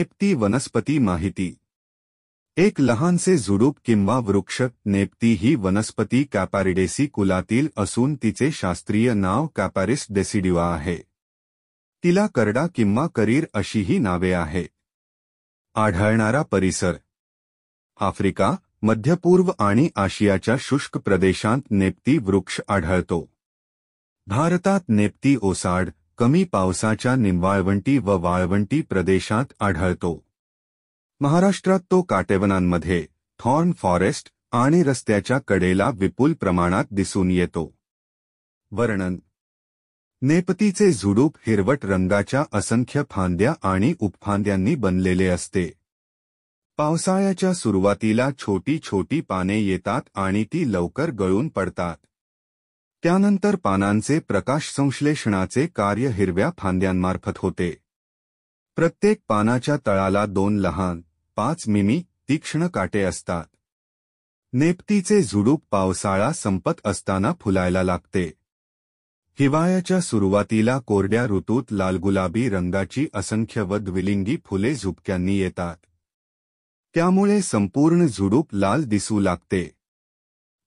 नेपती वनस्पती माहिती. एक लहानसे झुडूप किंवा वृक्ष. नेपती ही वनस्पती कॅपारिडेसी कुलातील असून तिचे शास्त्रीय नाव कॅपारिस डेसिड्युआ आहे. तिला करडा किंवा करीर अशीही नावे आहेत. आढळणारा परिसर. आफ्रिका, मध्यपूर्व आणि आशियाच्या शुष्क प्रदेशांत नेपती वृक्ष आढळतो. भारतात नेपती ओसाड, कमी पावसाच्या निमवाळवंटी व वाळवंटी प्रदेशात आढळतो. महाराष्ट्रात तो काटेवनांमध्ये, थॉर्न फॉरेस्ट आणि रस्त्याच्या कडेला विपुल प्रमाणात दिसून येतो. वर्णन. नेपतीचे झुडूप हिरवट रंगाच्या असंख्य फांद्या आणि उपफांद्यांनी बनलेले असते. पावसाळ्याच्या सुरुवातीला छोटी छोटी पाने येतात आणि ती लवकर गळून पडतात. त्यानंतर पानांचे प्रकाशसंश्लेषणाचे कार्य हिरव्या फांद्यांमार्फत होते. प्रत्येक पानाच्या तळाला 2 लहान, 5 मिमी, तीक्ष्ण काटे असतात. नेपतीचे झुडूप पावसाळा संपत असताना फुलायला लागते. हिवाळ्याच्या सुरुवातीला कोरड्या ऋतूत लालगुलाबी रंगाची असंख्य व द्विलिंगी फुले झुपक्यांनी येतात. त्यामुळे संपूर्ण झुडूप लाल दिसू लागते.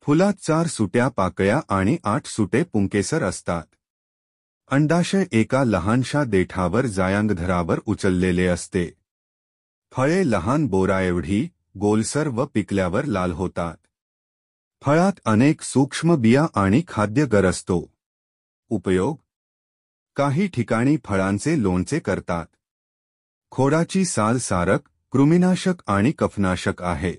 फुलात 4 सुट्या पाकळ्या आणि 8 सुटे पुंकेसर असतात. अंडाशय एका लहानशा देठावर जायांगधरावर उचललेले असते. फळे लहान बोराएवढी, गोलसर व पिकल्यावर लाल होतात. फळात अनेक सूक्ष्म बिया आणि खाद्यगर असतो. उपयोग. काही ठिकाणी फळांचे लोणचे करतात. खोडाची साल सारक, कृमीनाशक आणि कफनाशक आहे.